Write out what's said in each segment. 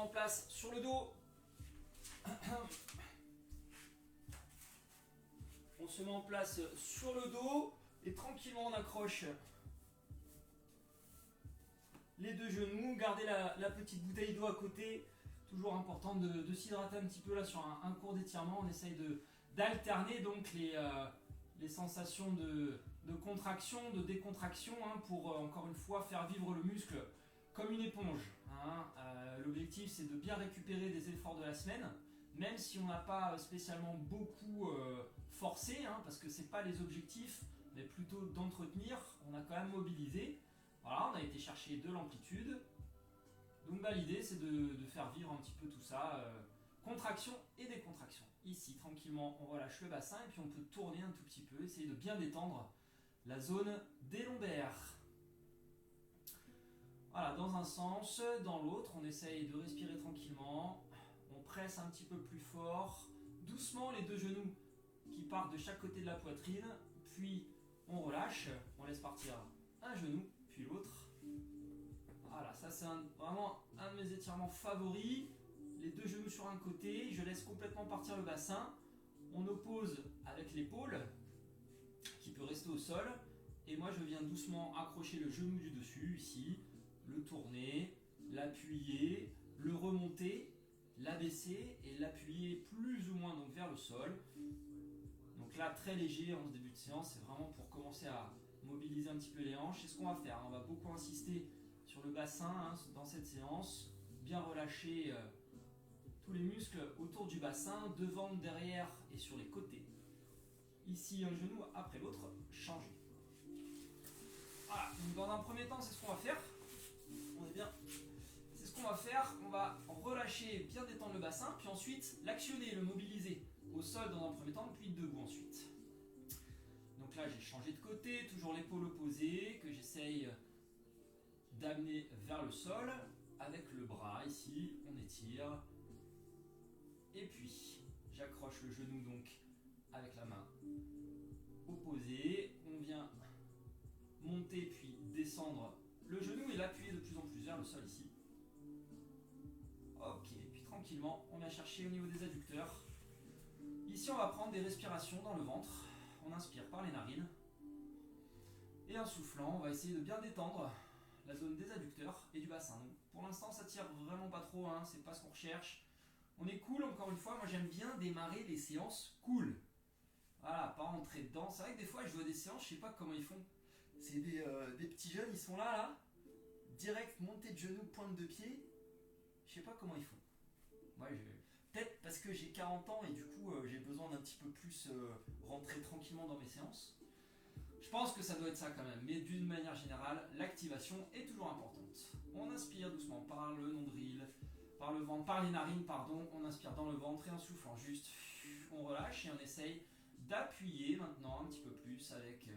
en place sur le dos. On se met en place sur le dos et tranquillement on accroche les deux genoux. Gardez la petite bouteille d'eau à côté. Toujours important de s'hydrater un petit peu là sur un court d'étirement. On essaye d'alterner donc les sensations de contraction, de décontraction pour encore une fois faire vivre le muscle comme une éponge. L'objectif c'est de bien récupérer des efforts de la semaine, même si on n'a pas spécialement beaucoup forcé, parce que c'est pas les objectifs, mais plutôt d'entretenir. On a quand même mobilisé. Voilà, on a été chercher de l'amplitude. Donc l'idée c'est de faire vivre un petit peu tout ça, contraction et décontraction. Ici tranquillement on relâche le bassin et puis on peut tourner un tout petit peu, essayer de bien détendre la zone des lombaires. Voilà, dans un sens, dans l'autre, on essaye de respirer tranquillement, on presse un petit peu plus fort, doucement les deux genoux qui partent de chaque côté de la poitrine, puis on relâche, on laisse partir un genou, puis l'autre. Voilà, ça c'est vraiment un de mes étirements favoris. Les deux genoux sur un côté, je laisse complètement partir le bassin. On oppose avec l'épaule qui peut rester au sol. Et moi je viens doucement accrocher le genou du dessus, ici, le tourner, l'appuyer, le remonter, l'abaisser et l'appuyer plus ou moins donc vers le sol. Donc là très léger en ce début de séance, c'est vraiment pour commencer à mobiliser un petit peu les hanches. C'est ce qu'on va faire, on va beaucoup insister sur le bassin dans cette séance, bien relâcher tous les muscles autour du bassin, devant, derrière et sur les côtés. Ici un genou après l'autre, changer. Voilà, donc dans un premier temps c'est ce qu'on va faire. On est bien. C'est ce qu'on va faire, on va relâcher, bien détendre le bassin, puis ensuite l'actionner, le mobiliser au sol dans un premier temps, puis debout ensuite. Donc là j'ai changé de côté, toujours l'épaule opposée, que j'essaye d'amener vers le sol, avec le bras ici, on étire, et puis j'accroche le genou donc avec la main opposée, on vient monter puis descendre le genou et l'appuyer de plus en plus vers le sol ici. Ok, puis tranquillement on vient chercher au niveau des adducteurs. Ici on va prendre des respirations dans le ventre, on inspire par les narines, et en soufflant on va essayer de bien détendre la zone des adducteurs et du bassin. Donc, pour l'instant ça tire vraiment pas trop, c'est pas ce qu'on recherche. On est cool, encore une fois, moi j'aime bien démarrer les séances cool. Voilà, pas rentrer dedans. C'est vrai que des fois je vois des séances, je sais pas comment ils font. C'est des petits jeunes, ils sont là, direct montée de genoux, pointe de pied. Je sais pas comment ils font. Moi, peut-être parce que j'ai 40 ans et du coup j'ai besoin d'un petit peu plus rentrer tranquillement dans mes séances. Je pense que ça doit être ça quand même, mais d'une manière générale, l'activation est toujours importante. On inspire doucement par le nombril, par le ventre, par les narines, pardon. On inspire dans le ventre et en soufflant juste, on relâche et on essaye d'appuyer maintenant un petit peu plus avec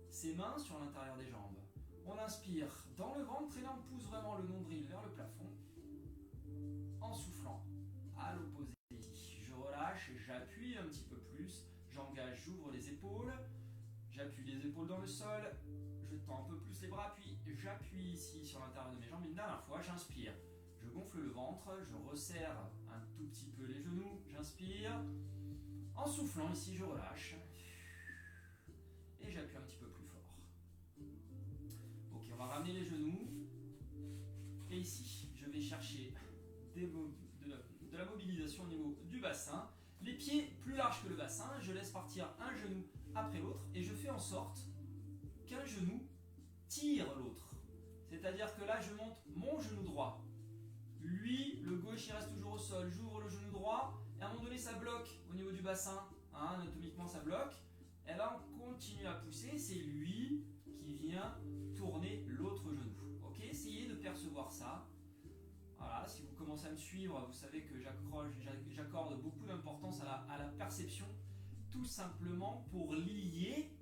ses mains sur l'intérieur des jambes. On inspire dans le ventre et là on pousse vraiment le nombril vers le plafond en soufflant à l'opposé. Je relâche, j'appuie un petit peu plus, j'engage, j'ouvre les épaules, j'appuie les épaules dans le sol, je tends un peu plus les bras, puis j'appuie ici sur l'intérieur de mes jambes. Une dernière fois, j'inspire, je gonfle le ventre, je resserre un tout petit peu les genoux, j'inspire, en soufflant ici je relâche et j'appuie un petit peu plus fort. Ok, on va ramener les genoux et ici je vais chercher de la mobilisation au niveau du bassin, les pieds plus larges que le bassin, je laisse partir un genou après l'autre et je fais en sorte qu'un genou tire l'autre. C'est-à-dire que là je monte mon genou droit, lui le gauche il reste toujours au sol, j'ouvre le genou droit et à un moment donné ça bloque au niveau du bassin, anatomiquement ça bloque, et là on continue à pousser, c'est lui qui vient tourner l'autre genou. Ok, essayez de percevoir ça. Voilà, si vous commencez à me suivre, vous savez que j'accorde beaucoup d'importance à la perception, tout simplement pour lier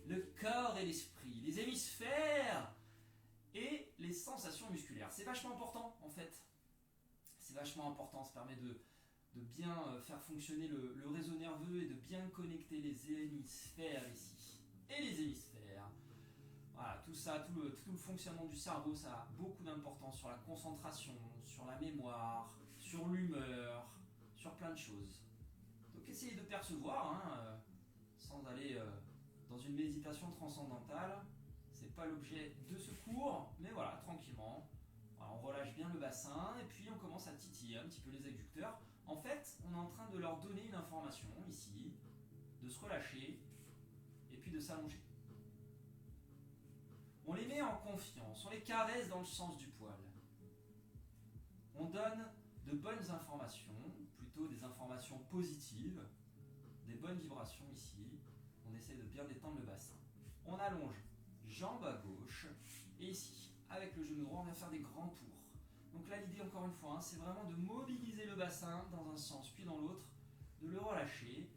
le corps et l'esprit, les hémisphères et les sensations musculaires. C'est vachement important en fait. C'est vachement important, ça permet de bien faire fonctionner le réseau nerveux et de bien connecter les hémisphères ici. Et les hémisphères. Voilà, tout ça, tout le fonctionnement du cerveau, ça a beaucoup d'importance sur la concentration, sur la mémoire, sur l'humeur, sur plein de choses. Donc essayez de percevoir, sans aller dans une méditation transcendantale. C'est pas l'objet de ce cours, mais voilà, tranquillement. Voilà, on relâche bien le bassin et puis on commence à titiller un petit peu les adducteurs. En fait, on est en train de leur donner une information ici, de se relâcher et puis de s'allonger. On les met en confiance, on les caresse dans le sens du poil. On donne de bonnes informations, plutôt des informations positives, des bonnes vibrations ici. On essaie de bien détendre le bassin. On allonge jambe à gauche et ici, avec le genou droit, on va faire des grands tours. Donc là, l'idée, encore une fois, c'est vraiment de mobiliser le bassin dans un sens puis dans l'autre, de le relâcher,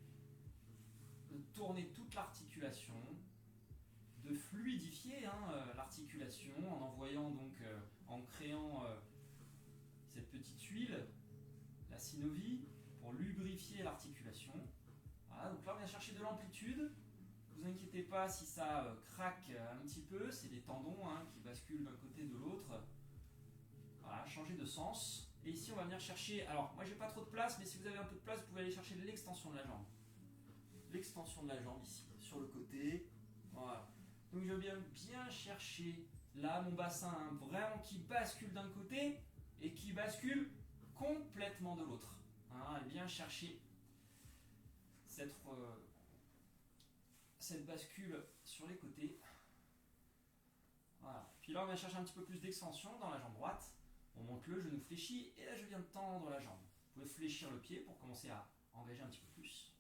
de tourner toute l'articulation, de fluidifier l'articulation en envoyant donc, en créant cette petite huile, la synovie, pour lubrifier l'articulation. Voilà, donc là on vient chercher de l'amplitude. Ne vous inquiétez pas si ça craque un petit peu, c'est des tendons qui basculent d'un côté de l'autre. Voilà, changer de sens. Et ici on va venir chercher, alors moi j'ai pas trop de place, mais si vous avez un peu de place, vous pouvez aller chercher l'extension de la jambe. L'extension de la jambe ici, sur le côté. Voilà. Donc je viens bien chercher là mon bassin vraiment qui bascule d'un côté et qui bascule complètement de l'autre. Et bien chercher cette bascule sur les côtés. Voilà. Puis là on vient chercher un petit peu plus d'extension dans la jambe droite. On monte le genou fléchi et là je viens de tendre la jambe. Vous pouvez fléchir le pied pour commencer à engager un petit peu plus.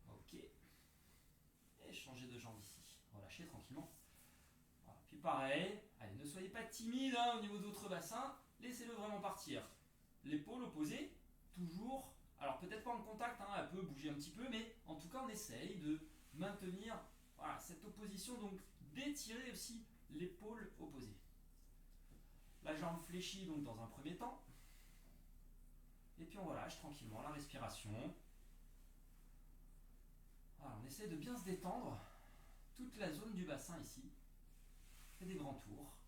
Ok. Et changer de jambe ici. Relâchez tranquillement. Voilà. Puis pareil, allez, ne soyez pas timide au niveau de votre bassin, laissez-le vraiment partir. L'épaule opposée, toujours, alors peut-être pas en contact, elle peut bouger un petit peu, mais en tout cas on essaye de maintenir cette opposition, donc d'étirer aussi l'épaule opposée. La jambe fléchie donc dans un premier temps, et puis on relâche tranquillement la respiration. Voilà, on essaie de bien se détendre. Toute la zone du bassin ici. Faites des grands tours.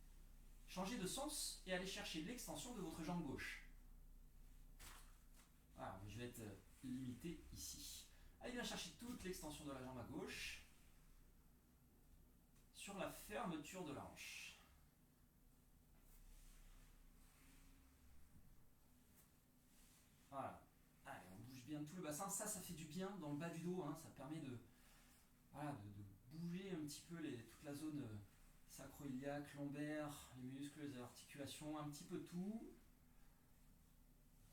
Changez de sens et allez chercher l'extension de votre jambe gauche. Voilà, je vais être limité ici. Allez bien chercher toute l'extension de la jambe à gauche sur la fermeture de la hanche. Voilà. Allez, on bouge bien tout le bassin. Ça fait du bien dans le bas du dos. Ça permet de bouger un petit peu toute la zone sacro-iliaque, lombaire, les muscles, les articulations, un petit peu tout.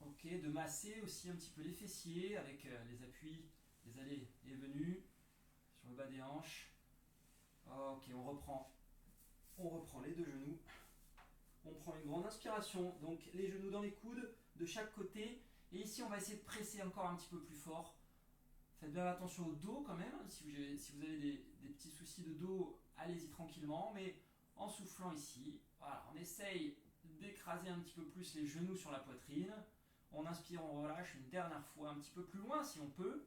Ok, de masser aussi un petit peu les fessiers avec les appuis, les allées et venues sur le bas des hanches. Ok, on reprend les deux genoux. On prend une grande inspiration, donc les genoux dans les coudes de chaque côté. Et ici, on va essayer de presser encore un petit peu plus fort. Faites bien attention au dos quand même. Si vous avez des petits soucis de dos, allez-y tranquillement. Mais en soufflant ici, voilà, on essaye d'écraser un petit peu plus les genoux sur la poitrine. On inspire, on relâche une dernière fois, un petit peu plus loin si on peut.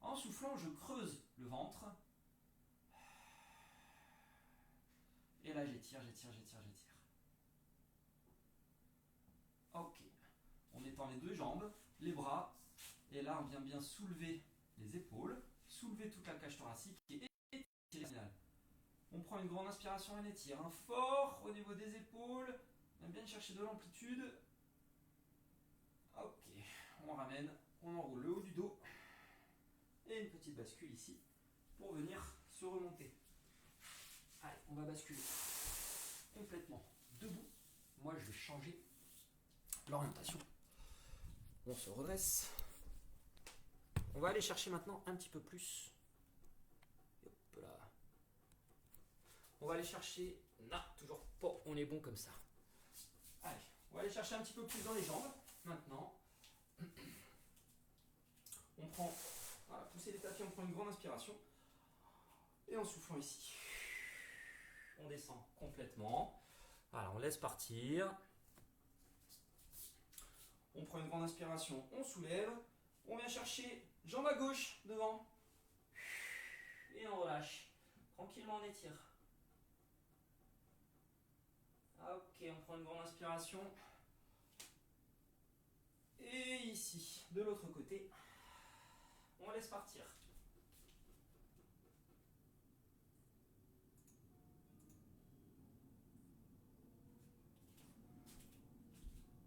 En soufflant, je creuse le ventre. Et là, j'étire. Ok. On étend les deux jambes, les bras. Et là, on vient bien soulever les épaules, soulever toute la cage thoracique et étirer. On prend une grande inspiration et on étire. Fort au niveau des épaules. On vient bien chercher de l'amplitude. Ok. On ramène, on enroule le haut du dos. Et une petite bascule ici pour venir se remonter. Allez, on va basculer complètement debout. Moi, je vais changer l'orientation. On se redresse. On va aller chercher maintenant un petit peu plus. Hop là. On va aller chercher. Non, toujours pas. On est bon comme ça. Allez, on va aller chercher un petit peu plus dans les jambes. Maintenant. On prend. Voilà, pousser les tapis, on prend une grande inspiration. Et en soufflant ici. On descend complètement. Voilà, on laisse partir. On prend une grande inspiration, on soulève. On vient chercher jambe à gauche devant. Et on relâche. Tranquillement, on étire. Ok, on prend une grande inspiration. Et ici, de l'autre côté, on laisse partir.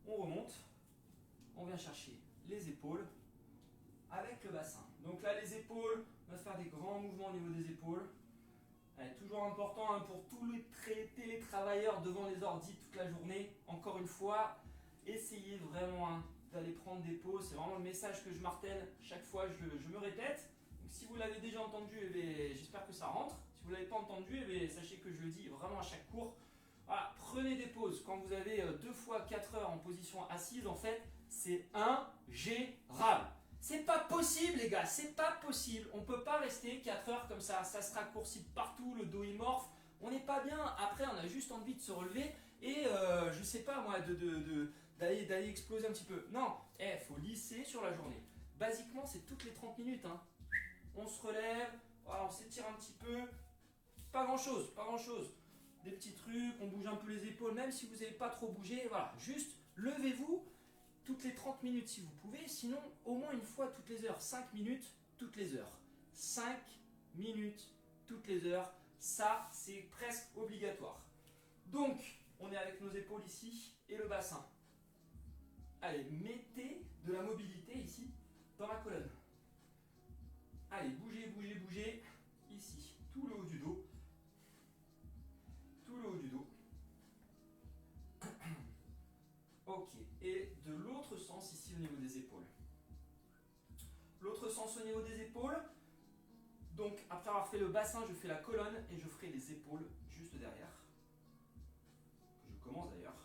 On remonte, on vient chercher les épaules avec le bassin. Donc là, les épaules, on va faire des grands mouvements au niveau des épaules. Allez, toujours important pour tous les télétravailleurs devant les ordis toute la journée. Encore une fois, essayez vraiment d'aller prendre des pauses. C'est vraiment le message que je martèle chaque fois, je me répète. Donc, si vous l'avez déjà entendu, j'espère que ça rentre. Si vous ne l'avez pas entendu, sachez que je le dis vraiment à chaque cours. Voilà, prenez des pauses. Quand vous avez 2 fois 4 heures en position assise, en fait, c'est ingérable. C'est pas possible, les gars, c'est pas possible. On peut pas rester 4 heures comme ça. Ça se raccourcit partout, le dos est morphe. On n'est pas bien. Après, on a juste envie de se relever et je sais pas moi, d'aller exploser un petit peu. Non, faut lisser sur la journée. Basiquement, c'est toutes les 30 minutes. On se relève, voilà, on s'étire un petit peu. Pas grand chose, pas grand chose. Des petits trucs, on bouge un peu les épaules, même si vous n'avez pas trop bougé. Voilà, juste levez-vous. Toutes les 30 minutes si vous pouvez, sinon au moins une fois toutes les heures, 5 minutes toutes les heures. 5 minutes toutes les heures, ça c'est presque obligatoire. Donc, on est avec nos épaules ici et le bassin. Allez, mettez de la mobilité ici dans la colonne. Allez, bougez, bougez, bougez. Ici, tout le haut du dos. Tout le haut du dos. Ok, et de l'autre sens ici au niveau des épaules. L'autre sens au niveau des épaules. Donc après avoir fait le bassin, je fais la colonne et je ferai les épaules juste derrière. Je commence d'ailleurs.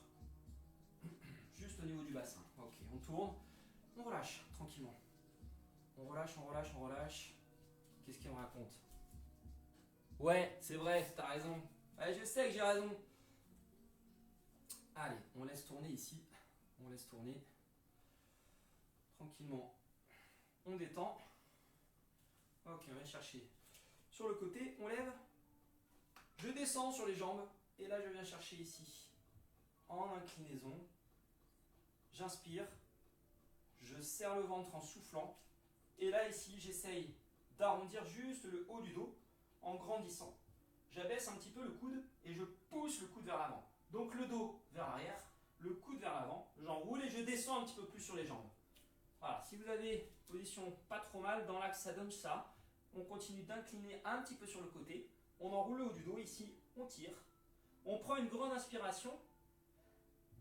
Juste au niveau du bassin. Ok, on tourne, on relâche tranquillement. On relâche, on relâche, on relâche. Qu'est-ce qu'il me raconte? Ouais, c'est vrai, t'as raison. Ouais, je sais que j'ai raison. Allez, on laisse tourner ici. On laisse tourner. Tranquillement. On détend. Ok, on va chercher sur le côté. On lève. Je descends sur les jambes. Et là, je viens chercher ici. En inclinaison. J'inspire. Je serre le ventre en soufflant. Et là, ici, j'essaye d'arrondir juste le haut du dos en grandissant. J'abaisse un petit peu le coude et je pousse le coude vers l'avant. Donc le dos vers l'arrière, le coude vers l'avant, j'enroule et je descends un petit peu plus sur les jambes. Voilà, si vous avez position pas trop mal, dans l'axe ça donne ça. On continue d'incliner un petit peu sur le côté. On enroule le haut du dos ici, on tire. On prend une grande inspiration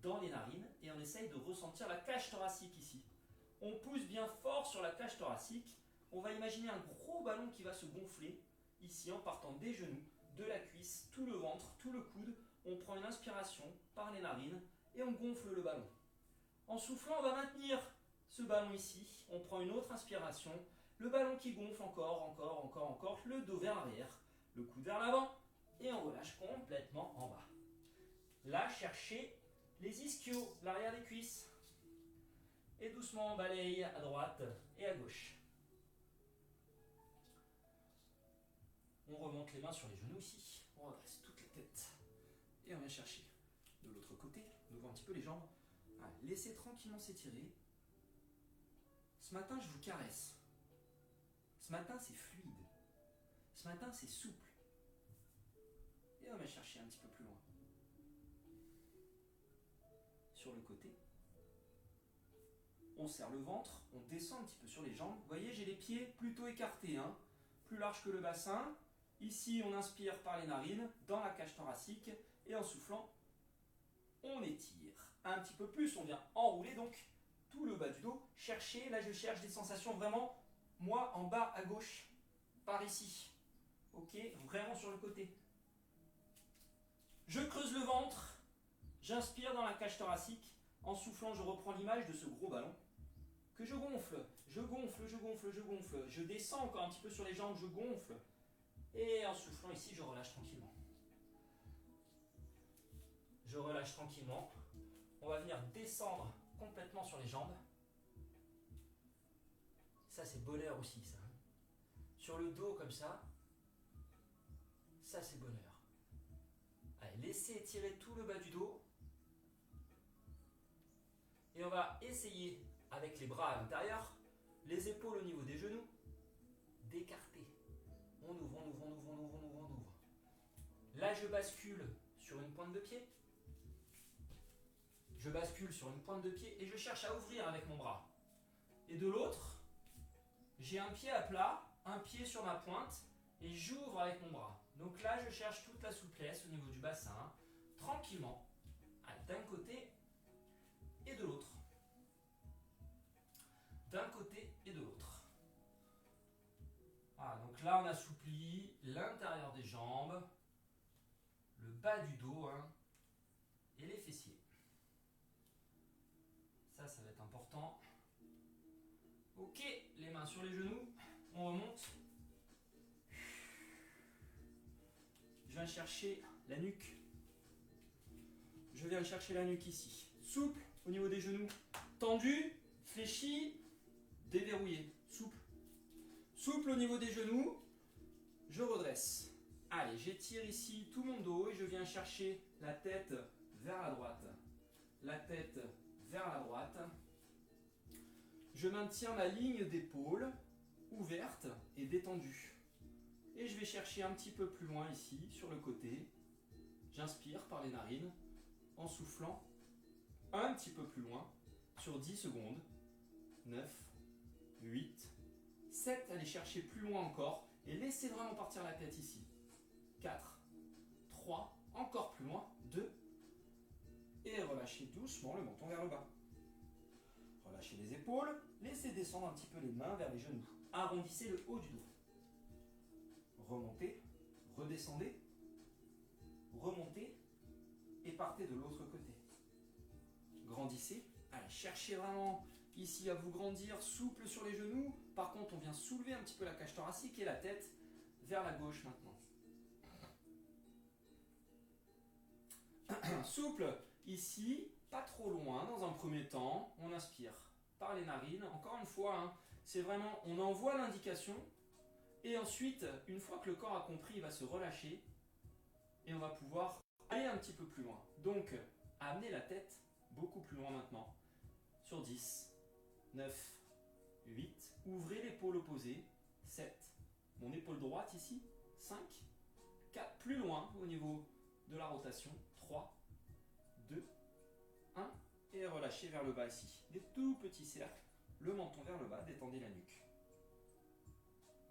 dans les narines et on essaye de ressentir la cage thoracique ici. On pousse bien fort sur la cage thoracique. On va imaginer un gros ballon qui va se gonfler ici en partant des genoux, de la cuisse, tout le ventre, tout le coude. On prend une inspiration par les narines et on gonfle le ballon. En soufflant, on va maintenir ce ballon ici. On prend une autre inspiration. Le ballon qui gonfle encore, encore, encore, encore. Le dos vers l'arrière, le coude vers l'avant et on relâche complètement en bas. Là, cherchez les ischios, l'arrière des cuisses. Et doucement, on balaye à droite et à gauche. On remonte les mains sur les genoux ici. On redresse toute la tête. Et on vient chercher de l'autre côté. On ouvre un petit peu les jambes. Allez, laissez tranquillement s'étirer. Ce matin, je vous caresse. Ce matin, c'est fluide. Ce matin, c'est souple. Et on va chercher un petit peu plus loin. Sur le côté. On serre le ventre, on descend un petit peu sur les jambes. Vous voyez, j'ai les pieds plutôt écartés, plus larges que le bassin. Ici, on inspire par les narines, dans la cage thoracique. Et en soufflant, on étire. Un petit peu plus, on vient enrouler donc tout le bas du dos. Cherchez, là je cherche des sensations vraiment, moi en bas à gauche, par ici. Ok, vraiment sur le côté. Je creuse le ventre, j'inspire dans la cage thoracique. En soufflant, je reprends l'image de ce gros ballon que je gonfle. Je gonfle, je gonfle, je gonfle. Je descends encore un petit peu sur les jambes, je gonfle. Et en soufflant ici, je relâche tranquillement. Je relâche tranquillement. On va venir descendre complètement sur les jambes. Ça, c'est bonheur aussi, ça. Sur le dos, comme ça. Ça, c'est bonheur. Allez, laissez étirer tout le bas du dos. va essayer, avec les bras à l'intérieur, les épaules au niveau des genoux, d'écarter. On ouvre, on ouvre, on ouvre, on ouvre, on ouvre, on ouvre. Là, je bascule sur une pointe de pied. Je bascule sur une pointe de pied et je cherche à ouvrir avec mon bras. Et de l'autre, j'ai un pied à plat, un pied sur ma pointe et j'ouvre avec mon bras. Donc là, je cherche toute la souplesse au niveau du bassin, tranquillement, d'un côté et de l'autre. D'un côté et de l'autre. Voilà, donc là, on assouplit l'intérieur des jambes, le bas du dos et les fessiers. Ça va être important. Ok, les mains sur les genoux, on remonte. Je viens chercher la nuque. Je viens chercher la nuque ici. Souple au niveau des genoux. Tendu, fléchi, déverrouillé. Souple. Souple au niveau des genoux. Je redresse. Allez, j'étire ici tout mon dos et je viens chercher la tête vers la droite. La tête vers la droite. Je maintiens ma ligne d'épaule ouverte et détendue. Et je vais chercher un petit peu plus loin ici, sur le côté. J'inspire par les narines en soufflant un petit peu plus loin sur 10 secondes. 9, 8, 7. Allez chercher plus loin encore et laissez vraiment partir la tête ici. 4, 3, encore plus loin. 2. Et relâchez doucement le menton vers le bas. Relâchez les épaules, laissez descendre un petit peu les mains vers les genoux. Arrondissez le haut du dos. Remontez, redescendez, remontez et partez de l'autre côté. Grandissez. Allez, cherchez vraiment ici à vous grandir, souple sur les genoux. Par contre, on vient soulever un petit peu la cage thoracique et la tête vers la gauche maintenant. Souple ici, pas trop loin dans un premier temps. On inspire par les narines. Encore une fois, c'est vraiment, on envoie l'indication et ensuite, une fois que le corps a compris, il va se relâcher et on va pouvoir aller un petit peu plus loin. Donc, amenez la tête beaucoup plus loin maintenant. Sur 10, 9, 8. Ouvrez l'épaule opposée. 7. Mon épaule droite ici. 5, 4. Plus loin au niveau de la rotation. 3, 2, 1. Et relâchez vers le bas ici. Des tout petits cercles. Le menton vers le bas. Détendez la nuque.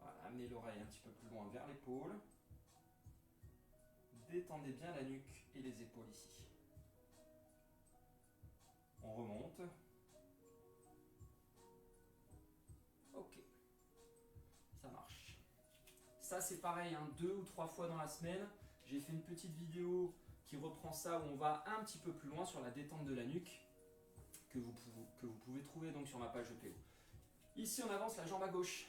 Voilà, amenez l'oreille un petit peu plus loin vers l'épaule. Détendez bien la nuque et les épaules ici. On remonte. Ok. Ça marche. Ça c'est pareil, 2 ou 3 fois dans la semaine. J'ai fait une petite vidéo qui reprend ça où on va un petit peu plus loin sur la détente de la nuque que vous pouvez trouver donc sur ma page de PO. Ici on avance la jambe à gauche.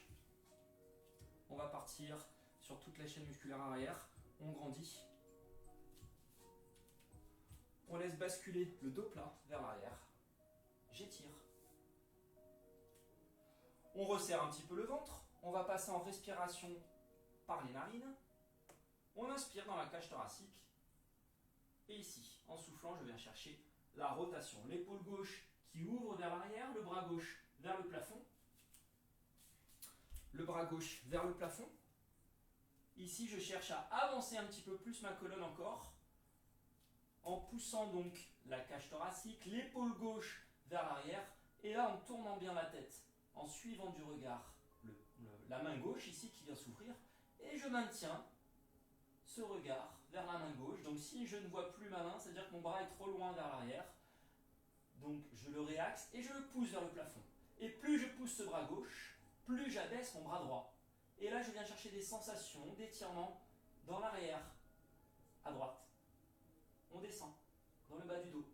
On va partir sur toute la chaîne musculaire arrière. On grandit. On laisse basculer le dos plat vers l'arrière. J'étire. On resserre un petit peu le ventre. On va passer en respiration par les narines. On inspire dans la cage thoracique. Et ici, en soufflant, je viens chercher la rotation. L'épaule gauche qui ouvre vers l'arrière, le bras gauche vers le plafond. Le bras gauche vers le plafond. Ici, je cherche à avancer un petit peu plus ma colonne encore, en poussant donc la cage thoracique, l'épaule gauche vers l'arrière, et là en tournant bien la tête, en suivant du regard la main gauche ici qui vient s'ouvrir, et je maintiens ce regard vers la main gauche. Donc si je ne vois plus ma main, c'est-à-dire que mon bras est trop loin vers l'arrière, donc je le réaxe et je le pousse vers le plafond. Et plus je pousse ce bras gauche, plus j'abaisse mon bras droit. Et là je viens chercher des sensations d'étirement dans l'arrière, à droite. On descend dans le bas du dos.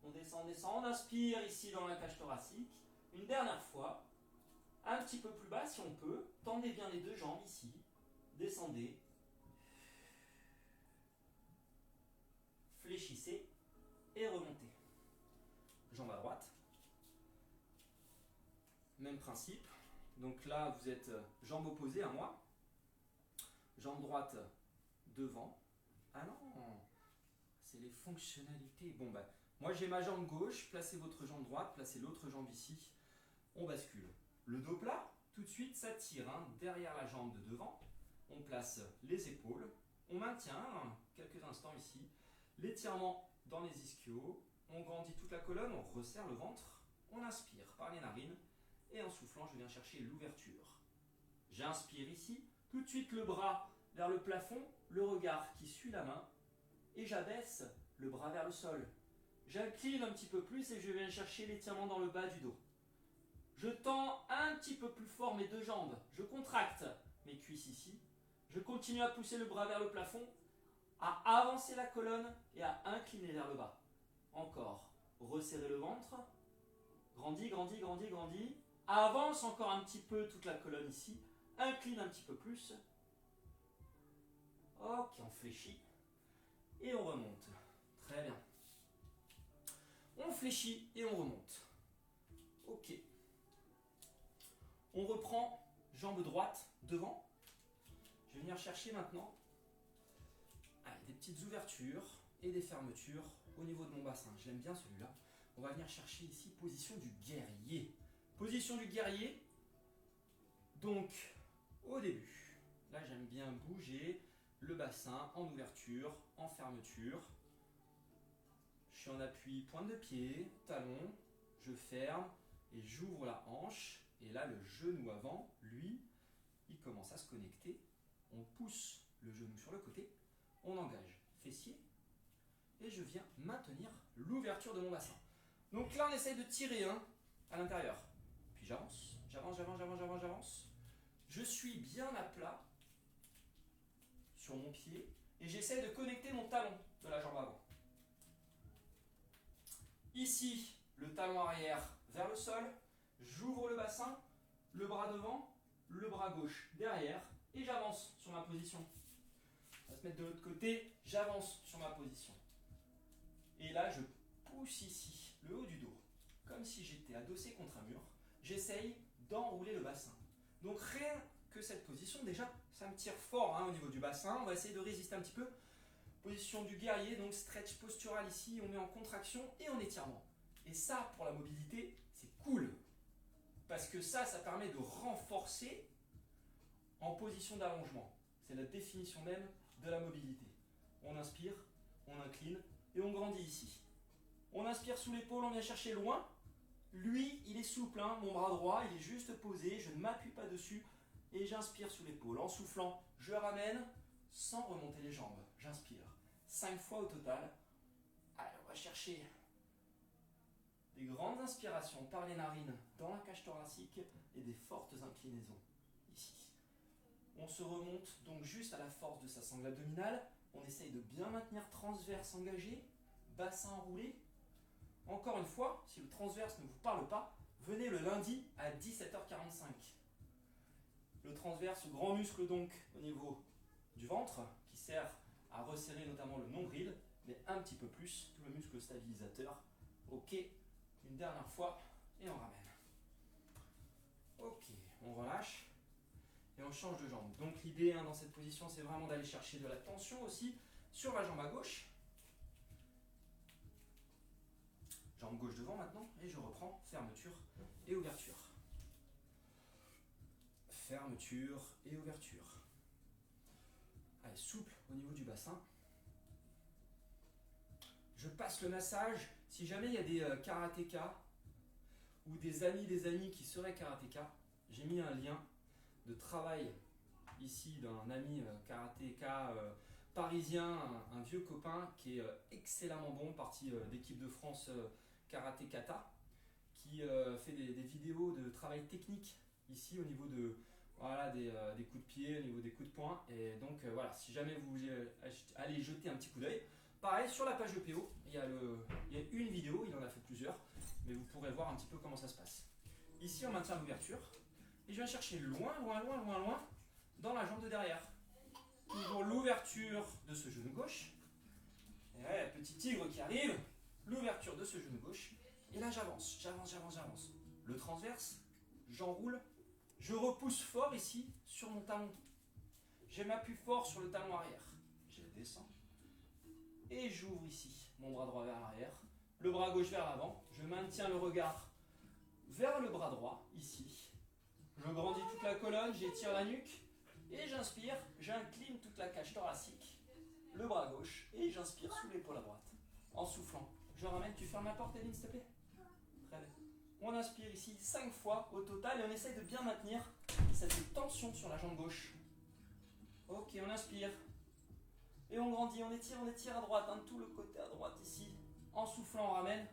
On descend, on inspire ici dans la cage thoracique. Une dernière fois, un petit peu plus bas si on peut. Tendez bien les deux jambes ici. Descendez. Fléchissez et remontez. Jambe à droite. Même principe. Donc là, vous êtes jambe opposée à moi. Jambe droite devant. Ah non, c'est les fonctionnalités. Bon, Moi j'ai ma jambe gauche, placez votre jambe droite, placez l'autre jambe ici. On bascule. Le dos plat, tout de suite ça tire hein, derrière la jambe de devant. On place les épaules. On maintient quelques instants ici. L'étirement dans les ischios. On grandit toute la colonne, on resserre le ventre. On inspire par les narines. Et en soufflant, je viens chercher l'ouverture. J'inspire ici. Tout de suite le bras vers le plafond, le regard qui suit la main. Et j'abaisse le bras vers le sol. J'incline un petit peu plus et je viens chercher l'étirement dans le bas du dos. Je tends un petit peu plus fort mes deux jambes. Je contracte mes cuisses ici. Je continue à pousser le bras vers le plafond, à avancer la colonne et à incliner vers le bas. Encore. Resserrez le ventre. Grandis, grandis, grandis, grandis. Avance encore un petit peu toute la colonne ici. Incline un petit peu plus. Ok, on fléchit. Et on remonte. Très bien. On fléchit et on remonte. Ok. On reprend jambe droite devant. Je vais venir chercher maintenant des petites ouvertures et des fermetures au niveau de mon bassin. J'aime bien celui-là. On va venir chercher ici position du guerrier. Position du guerrier. Donc, au début, là j'aime bien bouger le bassin en ouverture, en fermeture. Je suis en appui, pointe de pied, talon, je ferme et j'ouvre la hanche. Et là, le genou avant, lui, il commence à se connecter. On pousse le genou sur le côté, on engage fessier et je viens maintenir l'ouverture de mon bassin. Donc là, on essaye de tirer à l'intérieur. Puis j'avance, j'avance, j'avance, j'avance, j'avance, j'avance. Je suis bien à plat sur mon pied et j'essaie de connecter mon talon de la jambe avant. Ici, le talon arrière vers le sol, j'ouvre le bassin, le bras devant, le bras gauche derrière et j'avance sur ma position. On va se mettre de l'autre côté, j'avance sur ma position. Et là, je pousse ici le haut du dos, comme si j'étais adossé contre un mur. J'essaye d'enrouler le bassin. Donc rien que cette position, déjà, ça me tire fort au niveau du bassin. On va essayer de résister un petit peu. Position du guerrier, donc stretch postural ici, on met en contraction et en étirement. Et ça, pour la mobilité, c'est cool. Parce que ça permet de renforcer en position d'allongement. C'est la définition même de la mobilité. On inspire, on incline et on grandit ici. On inspire sous l'épaule, on vient chercher loin. Lui, il est souple, mon bras droit, il est juste posé, je ne m'appuie pas dessus. Et j'inspire sous l'épaule. En soufflant, je ramène sans remonter les jambes. J'inspire. 5 fois au total. Allez, on va chercher des grandes inspirations par les narines dans la cage thoracique et des fortes inclinaisons ici. On se remonte donc juste à la force de sa sangle abdominale. On essaye de bien maintenir transverse engagé, bassin enroulé. Encore une fois, si le transverse ne vous parle pas, venez le lundi à 17h45. Le transverse, grand muscle donc au niveau du ventre, qui sert à resserrer notamment le nombril, mais un petit peu plus, tout le muscle stabilisateur. Ok, une dernière fois, et on ramène. Ok, on relâche, et on change de jambe. Donc l'idée dans cette position, c'est vraiment d'aller chercher de la tension aussi sur la jambe à gauche. Jambe gauche devant maintenant, et je reprends fermeture et ouverture. Fermeture et ouverture. Allez, souple au niveau du bassin. Je passe le massage. Si jamais il y a des karatékas ou des amis qui seraient karatékas, j'ai mis un lien de travail ici d'un ami karatéka parisien, un vieux copain qui est excellemment bon, parti d'équipe de France karaté kata, qui fait des vidéos de travail technique ici au niveau de des coups de pied, au niveau des coups de poing. Et donc voilà, si jamais vous voulez aller jeter un petit coup d'œil, pareil sur la page de PO, il y a une vidéo, il en a fait plusieurs, mais vous pourrez voir un petit peu comment ça se passe. Ici on maintient l'ouverture et je viens chercher loin dans la jambe de derrière. Toujours l'ouverture de ce genou gauche. Et là, petit tigre qui arrive, l'ouverture de ce genou gauche. Et là j'avance. Le transverse, j'enroule. Je repousse fort ici sur mon talon. Je m'appuie fort sur le talon arrière. Je descends. Et j'ouvre ici mon bras droit vers l'arrière. le bras gauche vers l'avant. Je maintiens le regard vers le bras droit, ici. Je grandis toute la colonne, j'étire la nuque. Et j'inspire, j'incline toute la cage thoracique, le bras gauche, et j'inspire sous l'épaule à droite. En soufflant, je ramène, tu fermes la porte, Eline, s'il te plaît. Très bien. On inspire ici 5 fois au total et on essaye de bien maintenir cette tension sur la jambe gauche. Ok, on inspire. Et on grandit, on étire à droite, hein, tout le côté à droite ici. En soufflant, on ramène.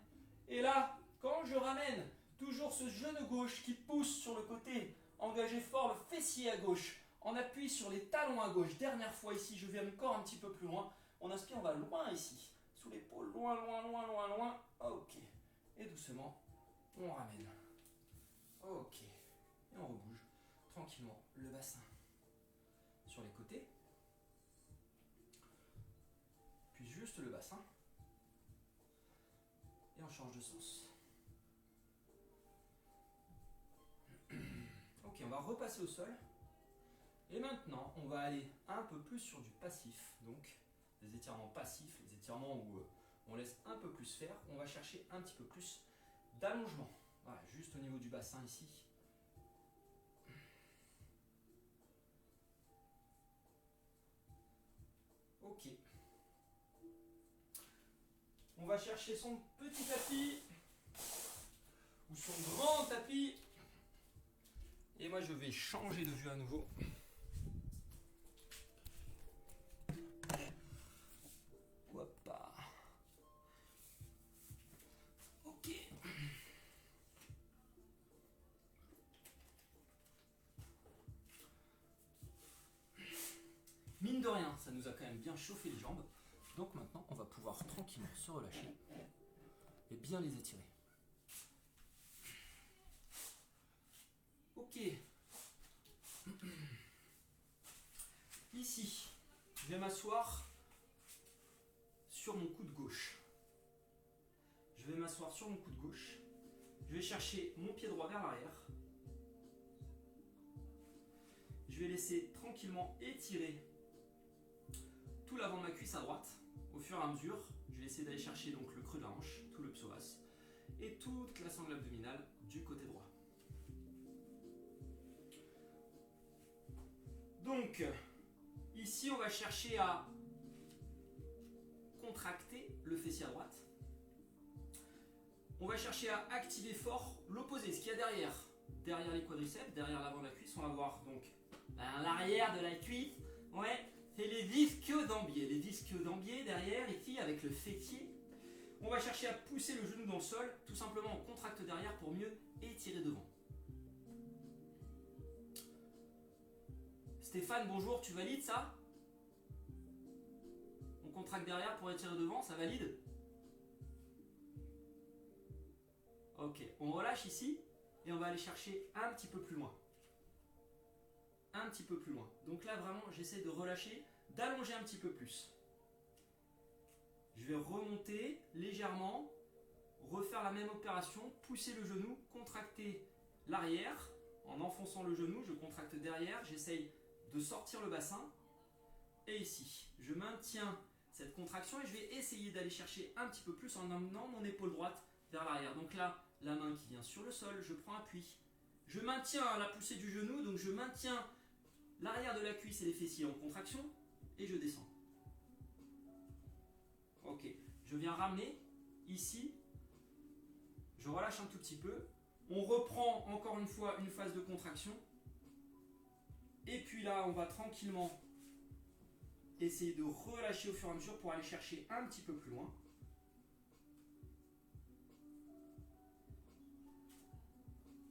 Et là, quand je ramène, toujours ce genou gauche qui pousse sur le côté, engagez fort le fessier à gauche. On appuie sur les talons à gauche. Dernière fois ici, je vais encore un petit peu plus loin. On inspire, on va loin ici. Sous l'épaule, loin, loin, loin, loin, loin. Ok. Et doucement, on ramène. Ok. Et on rebouge tranquillement le bassin sur les côtés. Puis juste le bassin. Et on change de sens. Ok, on va repasser au sol. Et maintenant, on va aller un peu plus sur du passif. Donc, des étirements passifs, les étirements où on laisse un peu plus faire. On va chercher un petit peu plus d'allongement. Voilà, juste au niveau du bassin ici. Ok. On va chercher son petit tapis ou son grand tapis. Et moi, je vais changer de vue à nouveau. Hoppa. Ok. Mine de rien, ça nous a quand même bien chauffé les jambes. Donc maintenant, on va pouvoir tranquillement se relâcher et bien les étirer. Ok. Ici, je vais m'asseoir sur mon coude gauche. Je vais m'asseoir sur mon coude gauche. Je vais chercher mon pied droit vers l'arrière. Je vais laisser tranquillement étirer tout l'avant de ma cuisse à droite. Au fur et à mesure, je vais essayer d'aller chercher donc le creux de la hanche, tout le psoas, et toute la sangle abdominale du côté droit. Donc, ici, on va chercher à contracter le fessier à droite. On va chercher à activer fort l'opposé, ce qu'il y a derrière. Derrière les quadriceps, derrière l'avant de la cuisse, on va voir donc l'arrière de la cuisse. Ouais, c'est les ischio-jambiers. Les ischio-jambiers derrière, ici, avec le fessier. On va chercher à pousser le genou dans le sol. Tout simplement, on contracte derrière pour mieux étirer devant. Stéphane, bonjour, tu valides ça? On contracte derrière pour étirer devant, ça valide? Ok, on relâche ici et on va aller chercher un petit peu plus loin. Un petit peu plus loin. Donc là, vraiment, j'essaie de relâcher, d'allonger un petit peu plus. Je vais remonter légèrement, refaire la même opération, pousser le genou, contracter l'arrière. En enfonçant le genou, je contracte derrière, j'essaye de sortir le bassin. Et ici, je maintiens cette contraction et je vais essayer d'aller chercher un petit peu plus en amenant mon épaule droite vers l'arrière. Donc là, la main qui vient sur le sol, je prends appui. Je maintiens la poussée du genou, donc je maintiens l'arrière de la cuisse et les fessiers en contraction et je descends. Ok, je viens ramener ici, je relâche un tout petit peu, on reprend encore une fois une phase de contraction et puis là on va tranquillement essayer de relâcher au fur et à mesure pour aller chercher un petit peu plus loin.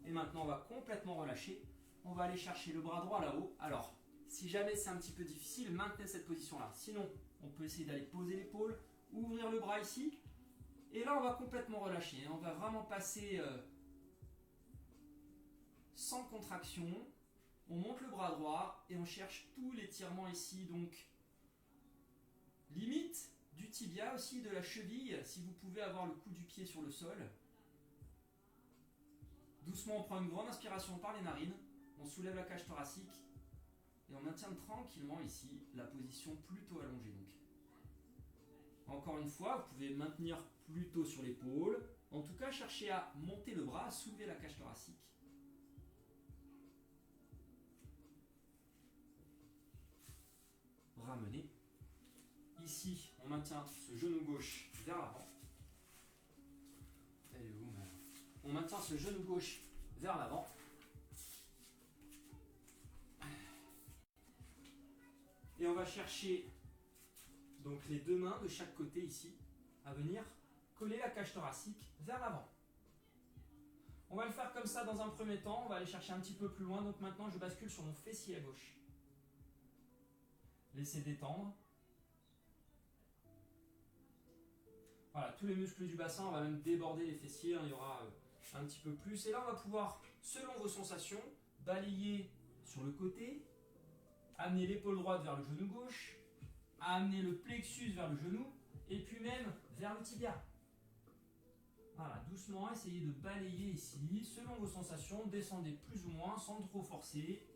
Et maintenant on va complètement relâcher, on va aller chercher le bras droit là-haut. Alors, si jamais c'est un petit peu difficile, maintenez cette position-là. Sinon, on peut essayer d'aller poser l'épaule, ouvrir le bras ici. Et là, on va complètement relâcher. On va vraiment passer sans contraction. On monte le bras droit et on cherche tout l'étirement ici. Donc, limite du tibia aussi, de la cheville, si vous pouvez avoir le coup du pied sur le sol. Doucement, on prend une grande inspiration par les narines. On soulève la cage thoracique. Et on maintient tranquillement ici la position plutôt allongée. Donc. Encore une fois, vous pouvez maintenir plutôt sur l'épaule. En tout cas, cherchez à monter le bras, à soulever la cage thoracique. Ramener. Ici, on maintient ce genou gauche vers l'avant. Elle est où, madame ? On maintient ce genou gauche vers l'avant. Et on va chercher donc les deux mains de chaque côté ici à venir coller la cage thoracique vers l'avant. On va le faire comme ça dans un premier temps. On va aller chercher un petit peu plus loin. Donc maintenant, je bascule sur mon fessier à gauche. Laissez détendre. Voilà, tous les muscles du bassin, on va même déborder les fessiers. Il y aura un petit peu plus. Et là, on va pouvoir, selon vos sensations, balayer sur le côté, amener l'épaule droite vers le genou gauche, amener le plexus vers le genou, et puis même vers le tibia. Voilà, doucement, essayez de balayer ici, selon vos sensations, descendez plus ou moins, sans trop forcer.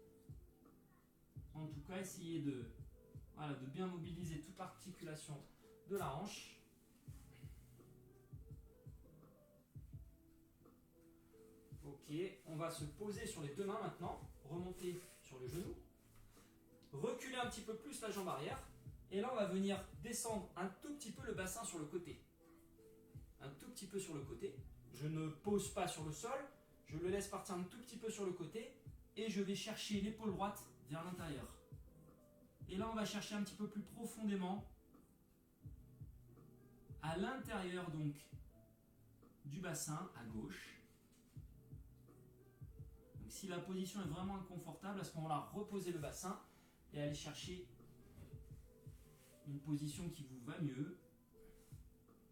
En tout cas, essayez de bien mobiliser toute l'articulation de la hanche. Ok, on va se poser sur les deux mains maintenant, remonter sur le genou, reculer un petit peu plus la jambe arrière, et là on va venir descendre un tout petit peu le bassin sur le côté. Un tout petit peu sur le côté. Je ne pose pas sur le sol, je le laisse partir un tout petit peu sur le côté, et je vais chercher l'épaule droite vers l'intérieur. Et là on va chercher un petit peu plus profondément, à l'intérieur donc du bassin, à gauche. Donc si la position est vraiment inconfortable, à ce moment-là, reposez le bassin et allez chercher une position qui vous va mieux.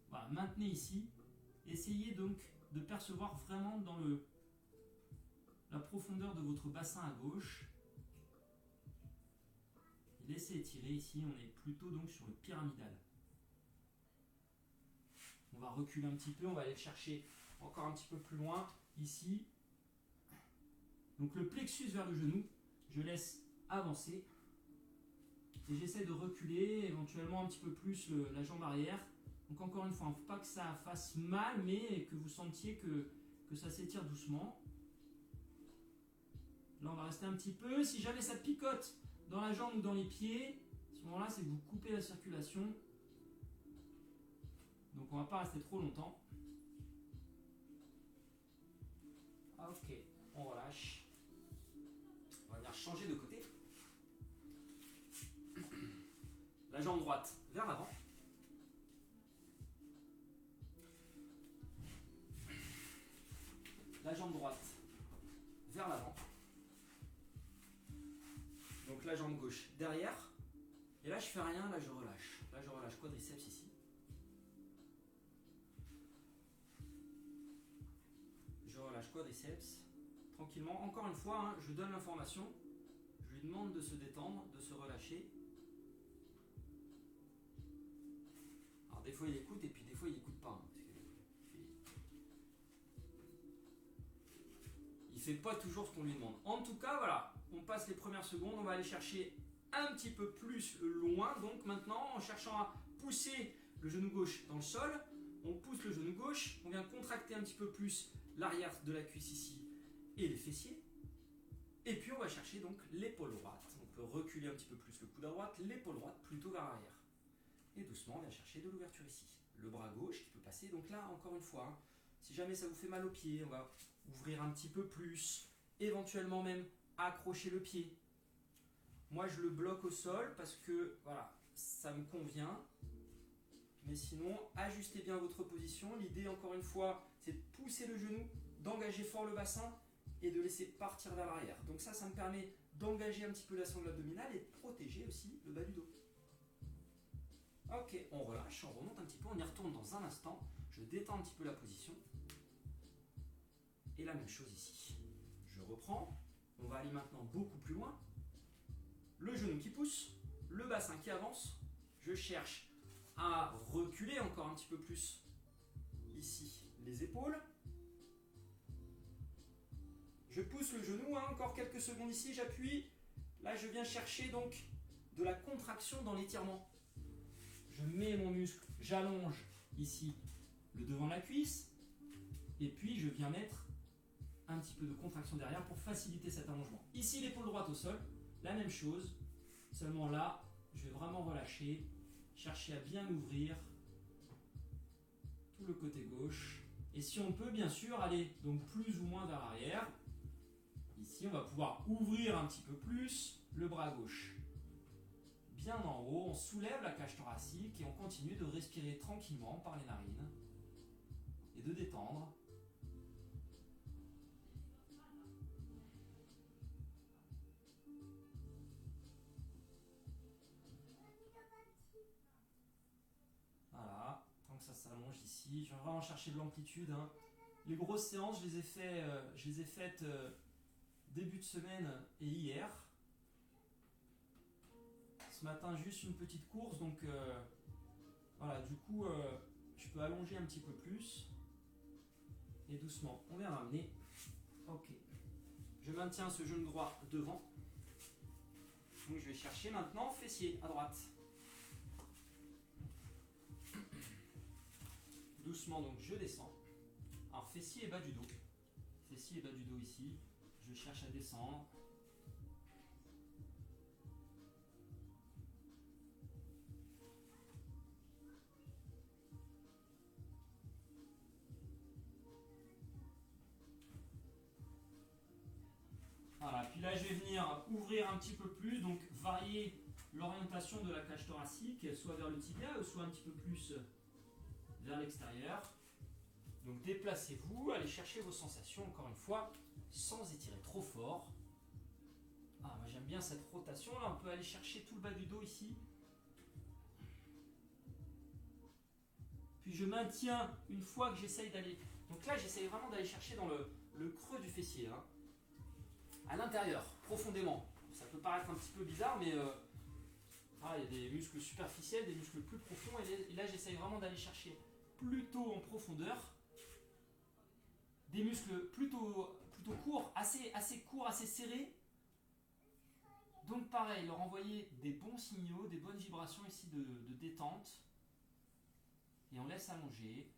Voilà, maintenez ici. Essayez donc de percevoir vraiment dans la profondeur de votre bassin à gauche. Et laissez étirer ici, on est plutôt donc sur le pyramidal. On va reculer un petit peu, on va aller chercher encore un petit peu plus loin, ici. Donc le plexus vers le genou, je laisse avancer. Et j'essaie de reculer, éventuellement un petit peu plus la jambe arrière. Donc encore une fois, il ne faut pas que ça fasse mal, mais que vous sentiez que ça s'étire doucement. Là, on va rester un petit peu. Si jamais ça picote dans la jambe ou dans les pieds, à ce moment-là, c'est que vous coupez la circulation. Donc on ne va pas rester trop longtemps. Ok, on relâche. On va venir changer de côté. La jambe droite vers l'avant. La jambe droite vers l'avant. Donc la jambe gauche derrière. Et là je fais rien, là je relâche. Là je relâche quadriceps ici. Je relâche quadriceps. Tranquillement. Encore une fois, je donne l'information. Je lui demande de se détendre, de se relâcher. Alors des fois il écoute et puis des fois il n'écoute pas. Il fait pas toujours ce qu'on lui demande. En tout cas, voilà, on passe les premières secondes, on va aller chercher un petit peu plus loin. Donc maintenant, en cherchant à pousser le genou gauche dans le sol, on pousse le genou gauche, on vient contracter un petit peu plus l'arrière de la cuisse ici et les fessiers. Et puis on va chercher donc l'épaule droite. On peut reculer un petit peu plus le coude à droite, l'épaule droite plutôt vers l'arrière. Et doucement, on vient chercher de l'ouverture ici. Le bras gauche qui peut passer. Donc là, encore une fois, si jamais ça vous fait mal au pied, on va ouvrir un petit peu plus, éventuellement même accrocher le pied. Moi, je le bloque au sol parce que voilà, ça me convient. Mais sinon, ajustez bien votre position. L'idée, encore une fois, c'est de pousser le genou, d'engager fort le bassin et de laisser partir vers l'arrière. Donc ça me permet d'engager un petit peu la sangle abdominale et de protéger aussi le bas du dos. Ok, on relâche, on remonte un petit peu, on y retourne dans un instant. Je détends un petit peu la position. Et la même chose ici. Je reprends. On va aller maintenant beaucoup plus loin. Le genou qui pousse, le bassin qui avance. Je cherche à reculer encore un petit peu plus ici les épaules. Je pousse le genou, encore quelques secondes ici, j'appuie. Là, je viens chercher donc de la contraction dans l'étirement. je mets mon muscle, j'allonge ici le devant de la cuisse, et puis je viens mettre un petit peu de contraction derrière pour faciliter cet allongement. Ici, l'épaule droite au sol, la même chose, seulement là, je vais vraiment relâcher, chercher à bien ouvrir tout le côté gauche. Et si on peut, bien sûr, aller donc plus ou moins vers l'arrière. Ici, on va pouvoir ouvrir un petit peu plus le bras gauche. Bien en haut, on soulève la cage thoracique et on continue de respirer tranquillement par les narines et de détendre. Voilà, tant que ça s'allonge ici, je vais vraiment chercher de l'amplitude. Hein. Les grosses séances, je les ai faites début de semaine et hier. Ce matin, juste une petite course, donc voilà, du coup, je peux allonger un petit peu plus. Et doucement, on vient ramener. Ok. Je maintiens ce genou droit devant. Donc je vais chercher maintenant fessier à droite. Doucement, donc je descends. Alors fessier et bas du dos. Fessier et bas du dos ici. Je cherche à descendre. Voilà, puis là je vais venir ouvrir un petit peu plus, donc varier l'orientation de la cage thoracique, soit vers le tibia, soit un petit peu plus vers l'extérieur. Donc déplacez-vous, allez chercher vos sensations, encore une fois, sans étirer trop fort. Ah, moi j'aime bien cette rotation, là on peut aller chercher tout le bas du dos ici. Puis je maintiens une fois que j'essaye d'aller... Donc là j'essaye vraiment d'aller chercher dans le creux du fessier. Hein. À l'intérieur, profondément. Ça peut paraître un petit peu bizarre, mais il y a des muscles superficiels, des muscles plus profonds, et là j'essaye vraiment d'aller chercher plutôt en profondeur, des muscles plutôt courts, assez courts, assez serrés. Donc pareil, leur envoyer des bons signaux, des bonnes vibrations ici de détente, et on laisse allonger.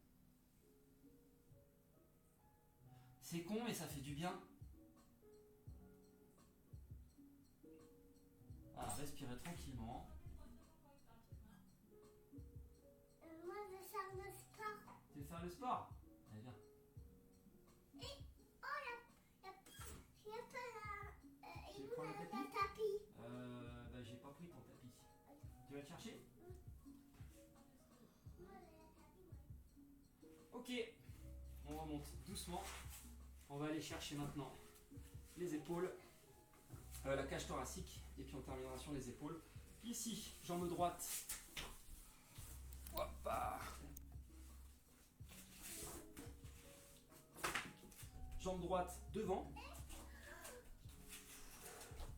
C'est con, mais ça fait du bien. Voilà, respirez tranquillement. Moi, je vais faire le sport. Tu veux faire le sport? Allez, viens. Et, il y a pas la... Tu veux où prendre le la tapis? tapis? J'ai pas pris ton tapis. Tu vas le chercher? Ok, on remonte doucement. On va aller chercher maintenant les épaules, la cage thoracique, et puis on terminera sur les épaules. Ici, jambe droite. Hoppa. Jambe droite devant.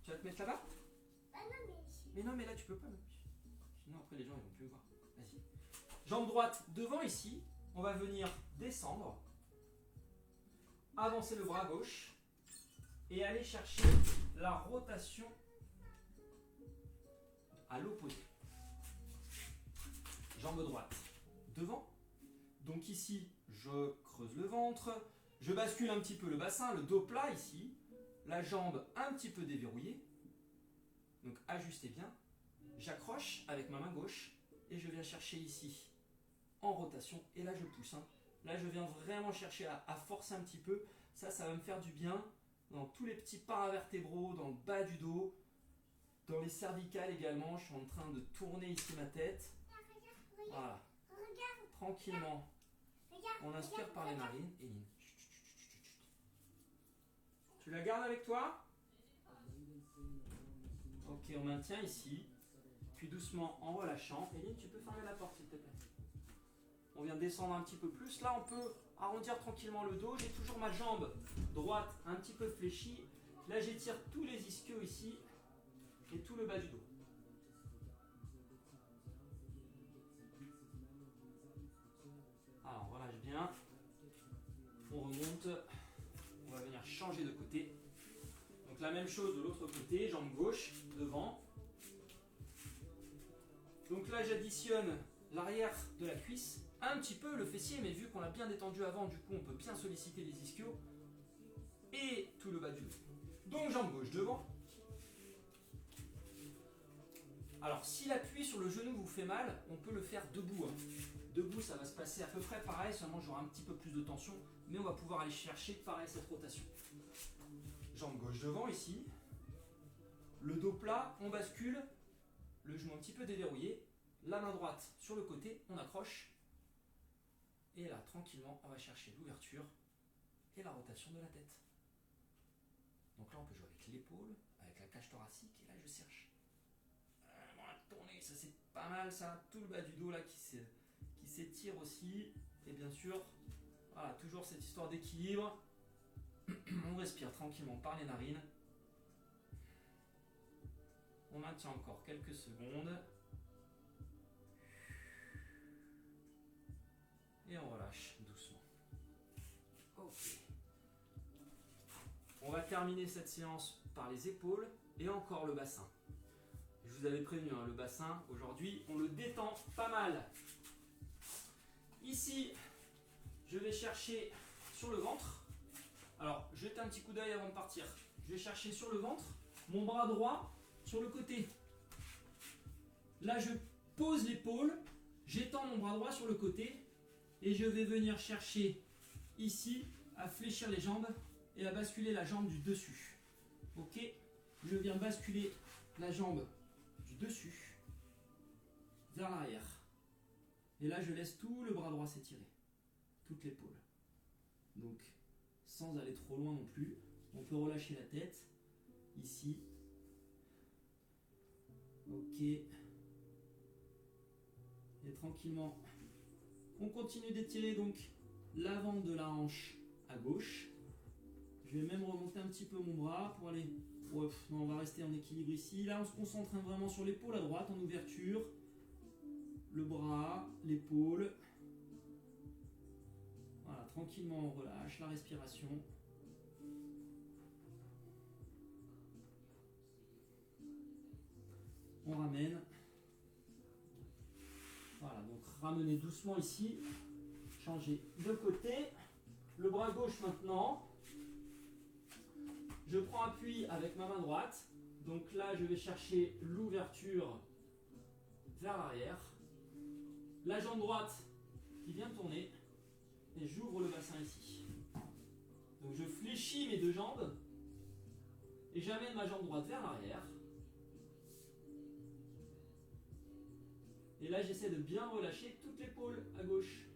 Tu vas te mettre là-bas? Ah non, mais... Mais non, mais là tu peux pas. Sinon après les gens ils vont plus voir. Vas-y. Jambe droite devant ici. On va venir descendre, avancer le bras gauche et aller chercher la rotation à l'opposé. Jambe droite devant. Donc ici, je creuse le ventre, je bascule un petit peu le bassin, le dos plat ici, la jambe un petit peu déverrouillée. Donc ajustez bien. J'accroche avec ma main gauche et je viens chercher ici en rotation, et là je pousse. Hein. Là je viens vraiment chercher à forcer un petit peu. Ça va me faire du bien dans tous les petits paravertébraux, dans le bas du dos, dans les cervicales également. Je suis en train de tourner ici ma tête. Voilà. Tranquillement. On inspire par les narines. Eline. Tu la gardes avec toi? Ok, on maintient ici. Puis doucement en relâchant. Eline, tu peux fermer la porte s'il te plaît. On vient descendre un petit peu plus. Là, on peut arrondir tranquillement le dos. J'ai toujours ma jambe droite un petit peu fléchie. Là, j'étire tous les ischios ici et tout le bas du dos. Alors, on relâche bien. On remonte. On va venir changer de côté. Donc, la même chose de l'autre côté. Jambe gauche devant. Donc là, j'additionne l'arrière de la cuisse, un petit peu le fessier, mais vu qu'on l'a bien détendu avant, du coup on peut bien solliciter les ischios et tout le bas du dos. Donc jambe gauche devant. Alors si l'appui sur le genou vous fait mal, on peut le faire debout. Debout, ça va se passer à peu près pareil, seulement j'aurai un petit peu plus de tension, mais on va pouvoir aller chercher pareil cette rotation. Jambe gauche devant ici. Le dos plat, on bascule, le genou un petit peu déverrouillé, la main droite sur le côté, on accroche. Et là, tranquillement, on va chercher l'ouverture et la rotation de la tête. Donc là, on peut jouer avec l'épaule, avec la cage thoracique, et là, je cherche. On va tourner, ça c'est pas mal, ça. Tout le bas du dos là qui s'étire aussi. Et bien sûr, voilà, toujours cette histoire d'équilibre. On respire tranquillement par les narines. On maintient encore quelques secondes. Et on relâche doucement. Ok. On va terminer cette séance par les épaules et encore le bassin. Je vous avais prévenu, le bassin, aujourd'hui, on le détend pas mal. Ici, je vais chercher sur le ventre. Alors, jetez un petit coup d'œil avant de partir. Je vais chercher sur le ventre, mon bras droit sur le côté. Là, je pose l'épaule, j'étends mon bras droit sur le côté et je vais venir chercher ici à fléchir les jambes et à basculer la jambe du dessus. Ok, je viens basculer la jambe du dessus vers l'arrière. Et là, je laisse tout le bras droit s'étirer, toute l'épaule. Donc, sans aller trop loin non plus, on peut relâcher la tête, ici. Ok. Et tranquillement, on continue d'étirer donc l'avant de la hanche à gauche. Je vais même remonter un petit peu mon bras pour aller... Ouais, non, on va rester en équilibre ici. Là, on se concentre vraiment sur l'épaule à droite, en ouverture. Le bras, l'épaule. Voilà, tranquillement, on relâche la respiration. On ramène. Voilà, donc ramenez doucement ici. Changer de côté. Le bras gauche maintenant. Je prends appui avec ma main droite. Donc là, je vais chercher l'ouverture vers l'arrière. La jambe droite qui vient tourner. Et j'ouvre le bassin ici. Donc je fléchis mes deux jambes. Et j'amène ma jambe droite vers l'arrière. Et là, j'essaie de bien relâcher toute l'épaule à gauche.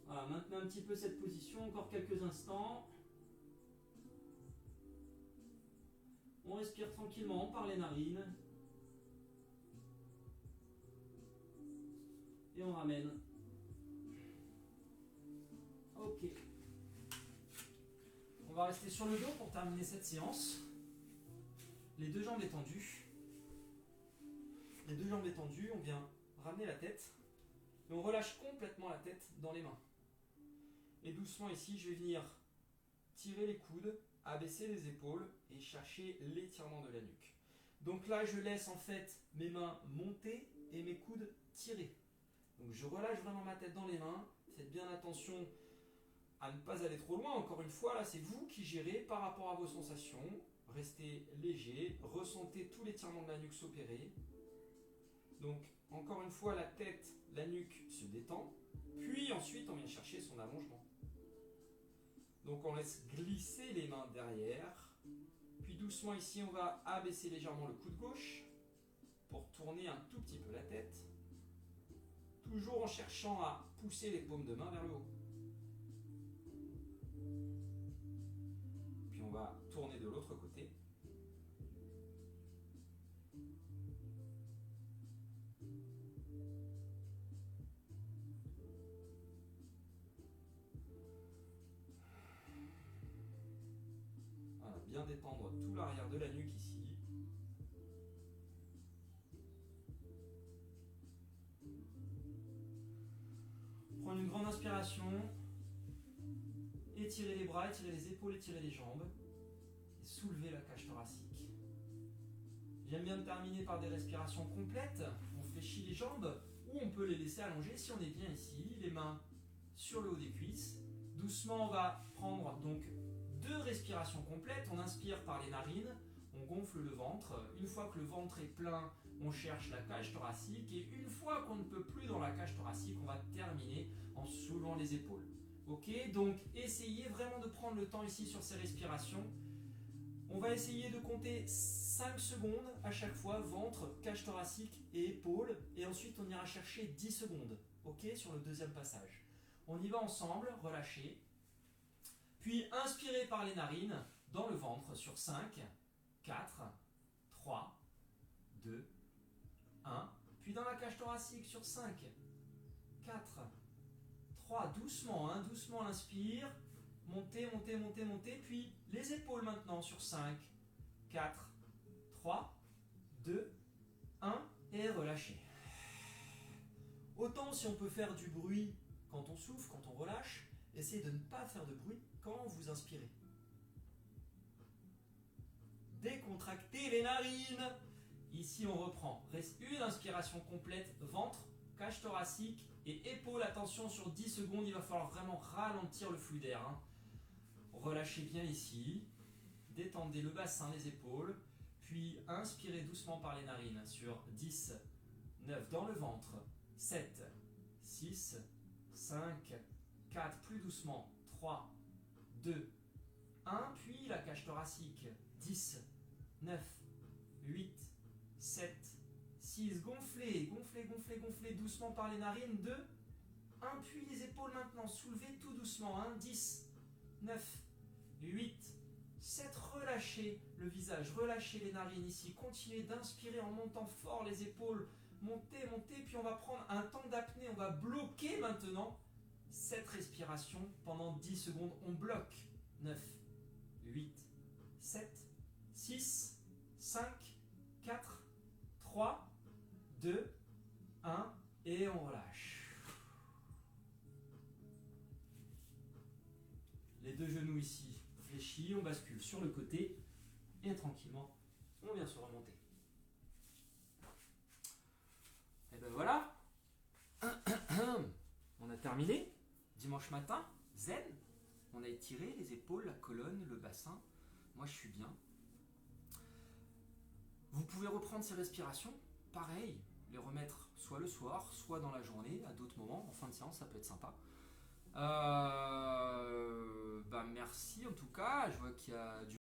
Voilà, maintenez un petit peu cette position, encore quelques instants. On respire tranquillement par les narines. Et on ramène. Ok. On va rester sur le dos pour terminer cette séance. Les deux jambes étendues. Les deux jambes étendues, on vient ramener la tête. Et on relâche complètement la tête dans les mains. Et doucement ici, je vais venir tirer les coudes, abaisser les épaules et chercher l'étirement de la nuque. Donc là, je laisse en fait mes mains monter et mes coudes tirer. Donc je relâche vraiment ma tête dans les mains. Faites bien attention à ne pas aller trop loin. Encore une fois, là, c'est vous qui gérez par rapport à vos sensations. Restez léger, ressentez tout l'étirement de la nuque s'opérer. Donc, encore une fois, la tête, la nuque se détend. Puis ensuite, on vient chercher son allongement. Donc, on laisse glisser les mains derrière. Puis doucement ici, on va abaisser légèrement le coude gauche pour tourner un tout petit peu la tête. Toujours en cherchant à pousser les paumes de main vers le haut. Puis on va tourner de l'autre côté. Voilà, bien détendre tout l'arrière de la nuque ici. Prendre une grande inspiration. Étirez les bras, étirez les épaules, étirez les jambes. soulevez la cage thoracique. J'aime bien terminer par des respirations complètes. On fléchit les jambes ou on peut les laisser allonger si on est bien ici. Les mains sur le haut des cuisses. Doucement, on va prendre donc 2 respirations complètes. On inspire par les narines, on gonfle le ventre. Une fois que le ventre est plein, on cherche la cage thoracique. Et une fois qu'on ne peut plus dans la cage thoracique, on va terminer en soulevant les épaules. Ok, donc essayez vraiment de prendre le temps ici sur ces respirations. On va essayer de compter 5 secondes à chaque fois, ventre, cage thoracique et épaules. Et ensuite, on ira chercher 10 secondes, ok, sur le deuxième passage. On y va ensemble, relâchez. Puis inspirez par les narines dans le ventre sur 5, 4, 3, 2, 1. Puis dans la cage thoracique sur 5, 4, 3, doucement, doucement l'inspire. Montez, montez, montez, montez. Puis les épaules maintenant sur 5, 4, 3, 2, 1. Et relâchez. Autant si on peut faire du bruit quand on souffle, quand on relâche, essayez de ne pas faire de bruit quand vous inspirez. Décontractez les narines. Ici on reprend. Reste une inspiration complète, ventre, cage thoracique et épaules. Attention, sur 10 secondes, il va falloir vraiment ralentir le flux d'air. Relâchez bien ici. Détendez le bassin, les épaules. Puis inspirez doucement par les narines sur 10, 9 dans le ventre, 7, 6, 5, 4, plus doucement, 3, 2, 1. Puis la cage thoracique, 10, 9, 8, 7, 6. Gonflez, gonflez, gonflez, gonflez doucement par les narines. 2, 1. Puis les épaules maintenant, soulevez tout doucement. 10, 9, 8, 7. Relâchez le visage, relâchez les narines ici. Continuez d'inspirer en montant fort les épaules. Montez, montez. Puis on va prendre un temps d'apnée. On va bloquer maintenant cette respiration pendant 10 secondes. On bloque. 9, 8, 7, 6, 5, 4, 3, 2, 1. Et on relâche. Les 2 genoux ici fléchis, on bascule sur le côté et tranquillement, on vient se remonter. Et ben voilà, on a terminé. Dimanche matin, zen, on a étiré les épaules, la colonne, le bassin. Moi je suis bien. Vous pouvez reprendre ces respirations, pareil, les remettre soit le soir, soit dans la journée, à d'autres moments, en fin de séance, ça peut être sympa. Merci en tout cas, je vois qu'il y a du